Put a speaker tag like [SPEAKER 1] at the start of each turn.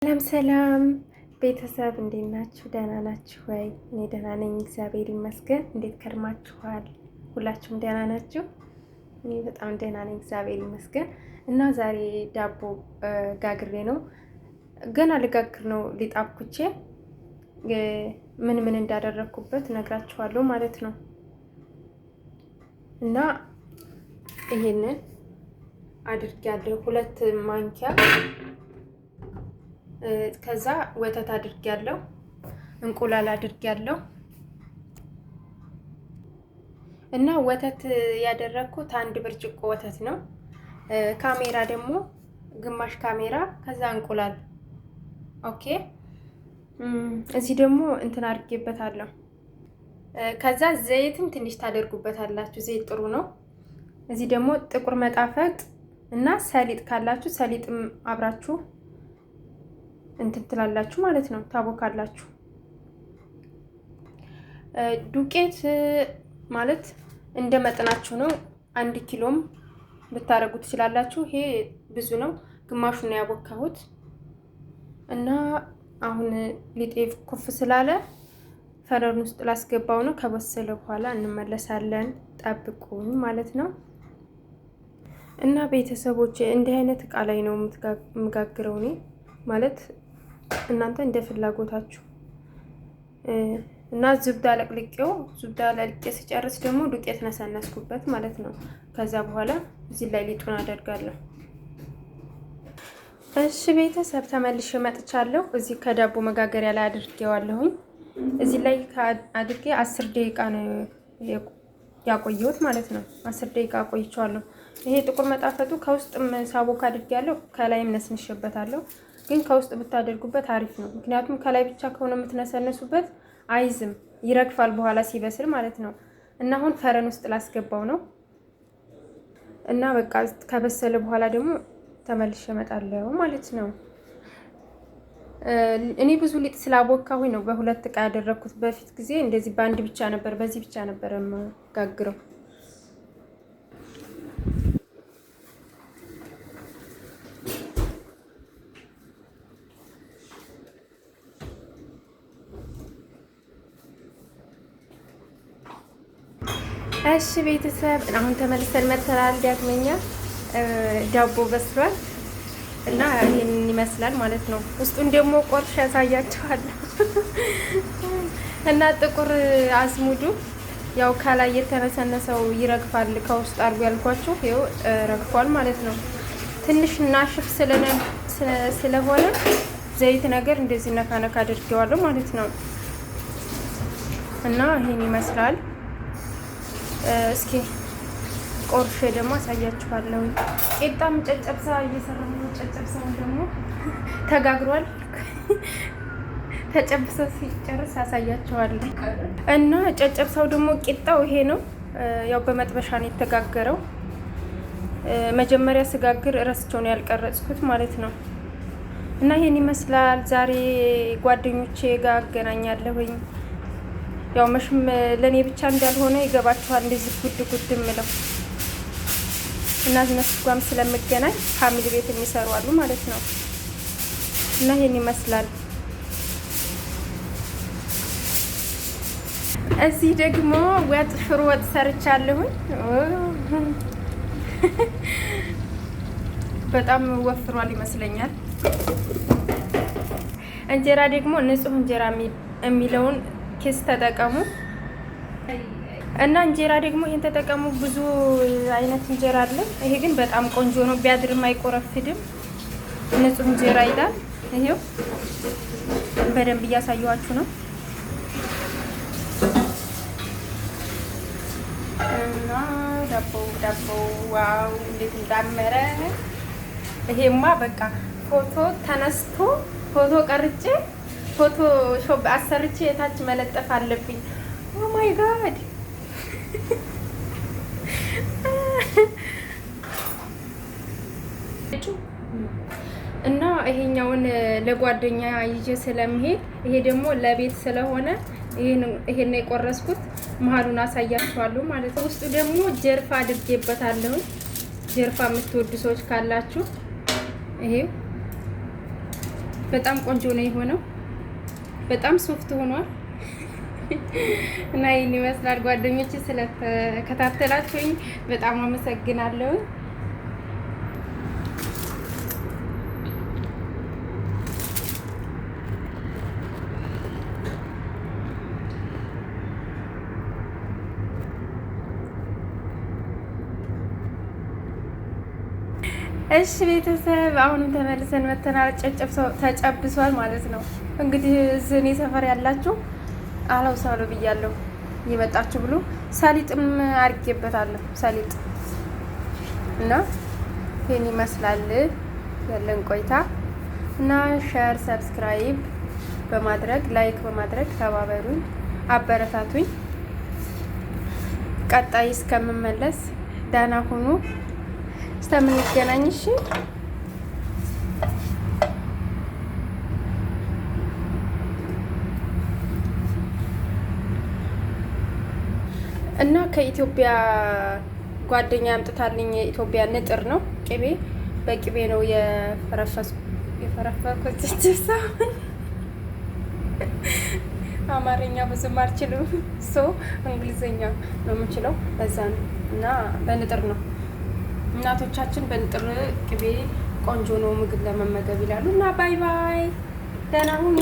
[SPEAKER 1] ሰላም ሰላም ቤተሰብ እንዴት ናችሁ? ደህና ናችሁ ወይ? እኔ ደህና ነኝ፣ እግዚአብሔር ይመስገን። እንዴት ከርማችኋል? ሁላችሁም ደህና ናችሁ? እኔ በጣም ደህና ነኝ፣ እግዚአብሔር ይመስገን። እና ዛሬ ዳቦ ጋግሬ ነው፣ ገና ልጋግር ነው። ሊጣብኩቼ ምን ምን እንዳደረኩበት ነግራችኋለሁ ማለት ነው። እና ይሄንን አድርጌያለሁ 2 ማንኪያ ከዛ ወተት አድርጌያለሁ፣ እንቁላል አድርጌያለሁ። እና ወተት ያደረኩት 1 ብርጭቆ ወተት ነው። ካሜራ ደግሞ ግማሽ ካሜራ፣ ከዛ እንቁላል። ኦኬ። እዚህ ደግሞ እንትን አድርጌበታለሁ። ከዛ ዘይትም ትንሽ ታደርጉበታላችሁ፣ ዘይት ጥሩ ነው። እዚህ ደግሞ ጥቁር መጣፈጥ እና ሰሊጥ ካላችሁ ሰሊጥም አብራችሁ እንትን ትላላችሁ ማለት ነው፣ ታቦካላችሁ። ዱቄት ማለት እንደ መጠናችሁ ነው። 1 ኪሎም ልታረጉ ትችላላችሁ። ይሄ ብዙ ነው፣ ግማሹን ነው ያቦካሁት። እና አሁን ሊጤ ኩፍ ስላለ ፈረን ውስጥ ላስገባው ነው። ከበሰለ በኋላ እንመለሳለን፣ ጠብቁኝ ማለት ነው። እና ቤተሰቦች እንዲህ አይነት እቃ ላይ ነው የምጋግረው እኔ ማለት እናንተ እንደ ፍላጎታችሁ። እና ዝብዳ ለቅልቄው ዝብዳ ለቅቄ ሲጨርስ ደግሞ ዱቄት ነሰነስኩበት ማለት ነው። ከዛ በኋላ እዚህ ላይ ሊጡን አደርጋለሁ። እሺ ቤተሰብ ተመልሼ መጥቻለሁ። እዚህ ከዳቦ መጋገሪያ ላይ አድርጌዋለሁኝ። እዚህ ላይ አድርጌ 10 ደቂቃ ነው ያቆየሁት ማለት ነው። 10 ደቂቃ ቆይቼዋለሁ። ይሄ ጥቁር መጣፈጡ ከውስጥም ሳቦካ አድርጌያለሁ፣ ከላይም ነስንሼበታለሁ። ግን ከውስጥ ብታደርጉበት አሪፍ ነው። ምክንያቱም ከላይ ብቻ ከሆነ የምትነሰነሱበት አይዝም፣ ይረግፋል በኋላ ሲበስል ማለት ነው። እና አሁን ፈረን ውስጥ ላስገባው ነው። እና በቃ ከበሰለ በኋላ ደግሞ ተመልሼ እመጣለሁ ማለት ነው። እኔ ብዙ ሊጥ ስላቦካሁኝ ነው በ2 እቃ ያደረኩት። በፊት ጊዜ እንደዚህ በአንድ ብቻ ነበር፣ በዚህ ብቻ ነበር የምጋግረው። እሺ ቤተሰብ አሁን ተመልሰን መጥተናል። ዳግመኛ ዳቦ በስሏል እና ይሄን ይመስላል ማለት ነው። ውስጡን ደግሞ ቆርሼ ያሳያችኋለሁ። እና ጥቁር አዝሙዱ ያው ከላይ የተነሰነሰው ይረግፋል፣ ከውስጥ አድርጎ ያልኳችሁ ይኸው ረግፏል ማለት ነው። ትንሽ ናሽፍ ስለሆነ ዘይት ነገር እንደዚህ ነካ ነካ አድርጌዋለሁ ማለት ነው። እና ይሄን ይመስላል። እስኪ ቆርሼ ደግሞ አሳያችኋለሁ። ቂጣም ጨጨብሳ እየሰራሁ ነው። ጨጨብሳው ደግሞ ተጋግሯል። ተጨብሶ ሲጨርስ አሳያችኋለሁ። እና ጨጨብሳው ደግሞ ቂጣው ይሄ ነው። ያው በመጥበሻ ነው የተጋገረው። መጀመሪያ ስጋግር እረስቸው ነው ያልቀረጽኩት ማለት ነው። እና ይሄን ይመስላል። ዛሬ ጓደኞቼ ጋር አገናኛለሁኝ። ያው መሽም ለኔ ብቻ እንዳልሆነ ይገባችኋል። እንደዚህ ጉድ ጉድ ምለው እና እነሱ ጋርም ስለምገናኝ ፋሚሊ ቤት የሚሰሩ አሉ ማለት ነው። እና ይሄን ይመስላል። እዚህ ደግሞ ሽሮ ወጥ ሰርቻለሁኝ። በጣም ወፍሯል ይመስለኛል። እንጀራ ደግሞ ንጹህ እንጀራ የሚለውን ኪስ ተጠቀሙ። እና እንጀራ ደግሞ ይሄን ተጠቀሙ። ብዙ አይነት እንጀራ አለ። ይሄ ግን በጣም ቆንጆ ነው፣ ቢያድርም አይቆረፍድም። ንጹህ እንጀራ ይላል። ይሄው በደንብ እያሳየኋችሁ ነው። እና ዳቦ ዋው እንዴት እንዳመረ! ይሄማ በቃ ፎቶ ተነስቶ ፎቶ ቀርጬ ፎቶ ሾፕ አሰርቼ የታች መለጠፍ አለብኝ። ኦ ማይ ጋድ! እና ይሄኛውን ለጓደኛ ይዤ ስለምሄድ ይሄ ደግሞ ለቤት ስለሆነ ይሄን የቆረስኩት መሀሉን አሳያችኋለሁ ማለት ነው። ውስጡ ደግሞ ጀርፋ አድርጌበታለሁ። ጀርፋ የምትወዱ ሰዎች ካላችሁ ይሄው በጣም ቆንጆ ነው የሆነው። በጣም ሶፍት ሆኗል እና ይህን ይመስላል ጓደኞች። ስለተከታተላችሁኝ በጣም አመሰግናለሁ። እሺ ቤተሰብ አሁንም ተመልሰን መተናል። ተጨብሷል ማለት ነው። እንግዲህ እኔ ሰፈር ያላችሁ አላው ሳሉ ብያለሁ። እየመጣችሁ ብሎ ሰሊጥም አድርጌበታለሁ። ሰሊጥ እና ይሄን ይመስላል ያለን ቆይታ እና ሼር፣ ሰብስክራይብ በማድረግ ላይክ በማድረግ ተባበሩኝ፣ አበረታቱኝ። ቀጣይ እስከምመለስ ደህና ሁኑ። እስከምንገናኝ እሺ። እና ከኢትዮጵያ ጓደኛ አምጥታልኝ የኢትዮጵያ ንጥር ነው ቅቤ በቅቤ ነው የፈረፈርኩት። ሳሁን አማርኛ ብዙም አልችልም፣ እንግሊዝኛ ነው የምችለው። በዛ ነው እና በንጥር ነው። እናቶቻችን በንጥር ቅቤ ቆንጆ ነው ምግብ ለመመገብ ይላሉ። እና ባይ ባይ፣ ደህና ሁኑ።